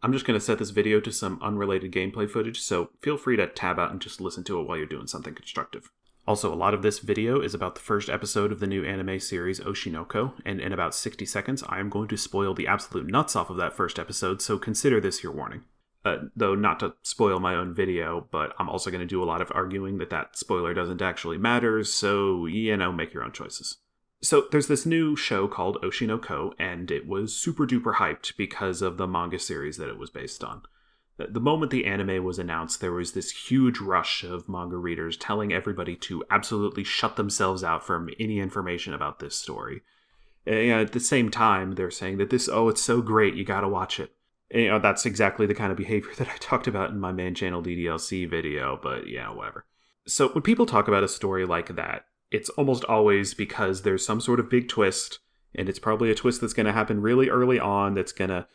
I'm just going to set this video to some unrelated gameplay footage, so feel free to tab out and just listen to it while you're doing something constructive. Also, a lot of this video is about the first episode of the new anime series Oshinoko, and in about 60 seconds, I am going to spoil the absolute nuts off of that first episode, so consider this your warning. Though not to spoil my own video, but I'm also going to do a lot of arguing that spoiler doesn't actually matter, so, make your own choices. So there's this new show called Oshinoko, and it was super duper hyped because of the manga series that it was based on. The moment the anime was announced, there was this huge rush of manga readers telling everybody to absolutely shut themselves out from any information about this story. At the same time, they're saying that it's so great, you gotta watch it. That's exactly the kind of behavior that I talked about in my main channel DDLC video, but whatever. So when people talk about a story like that, it's almost always because there's some sort of big twist, and it's probably a twist that's going to happen really early on that's going to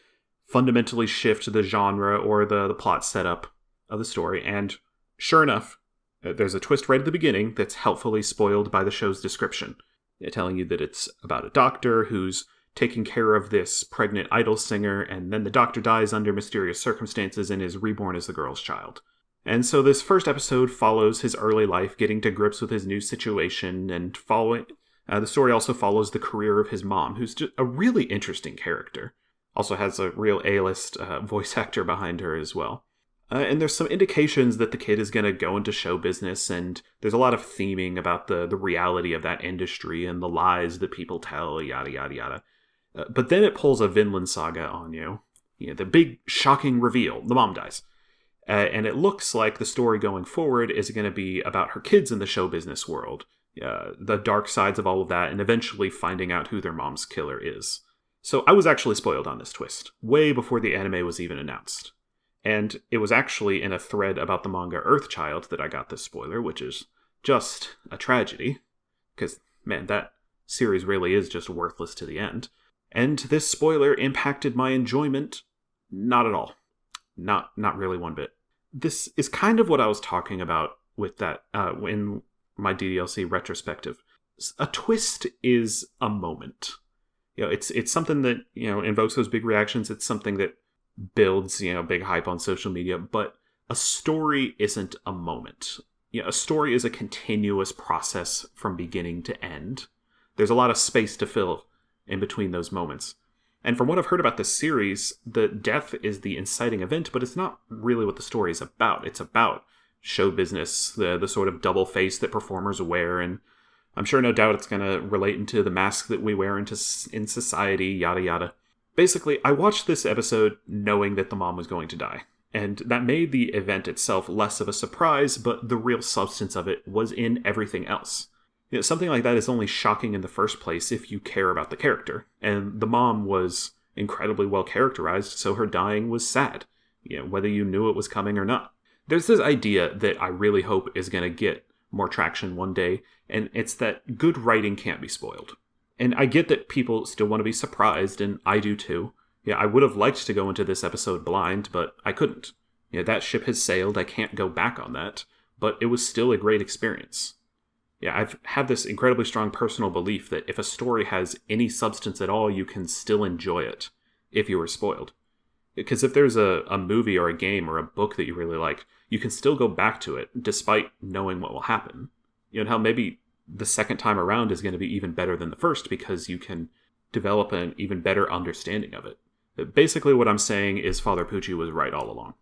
fundamentally shift the genre or the plot setup of the story. And sure enough, there's a twist right at the beginning that's helpfully spoiled by the show's description, telling you that it's about a doctor who's taking care of this pregnant idol singer, and then the doctor dies under mysterious circumstances and is reborn as the girl's child. And so this first episode follows his early life getting to grips with his new situation, and the story also follows the career of his mom, who's just a really interesting character. Also has a real A-list voice actor behind her as well. And there's some indications that the kid is going to go into show business, and there's a lot of theming about the reality of that industry and the lies that people tell, yada, yada, yada. But then it pulls a Vinland Saga on you. The big, shocking reveal. The mom dies. And it looks like the story going forward is going to be about her kids in the show business world, the dark sides of all of that, and eventually finding out who their mom's killer is. So I was actually spoiled on this twist, way before the anime was even announced. And it was actually in a thread about the manga Earthchild that I got this spoiler, which is just a tragedy, because, man, that series really is just worthless to the end. And this spoiler impacted my enjoyment not at all. Not really one bit. This is kind of what I was talking about with that in my DDLC retrospective. A twist is a moment. It's something that invokes those big reactions. It's something that builds big hype on social media. But a story isn't a moment. A story is a continuous process from beginning to end. There's a lot of space to fill in between those moments. And from what I've heard about this series, the death is the inciting event, but it's not really what the story is about. It's about show business, the sort of double face that performers wear, and I'm sure no doubt it's going to relate into the mask that we wear in society, yada yada. Basically, I watched this episode knowing that the mom was going to die, and that made the event itself less of a surprise, but the real substance of it was in everything else. Something like that is only shocking in the first place if you care about the character. And the mom was incredibly well characterized, so her dying was sad, whether you knew it was coming or not. There's this idea that I really hope is going to get more traction one day, and it's that good writing can't be spoiled. And I get that people still want to be surprised, and I do too. I would have liked to go into this episode blind, but I couldn't. That ship has sailed, I can't go back on that, but it was still a great experience. I've had this incredibly strong personal belief that if a story has any substance at all, you can still enjoy it if you were spoiled. Because if there's a movie or a game or a book that you really like, you can still go back to it despite knowing what will happen. And how maybe the second time around is going to be even better than the first because you can develop an even better understanding of it. Basically what I'm saying is Father Pucci was right all along.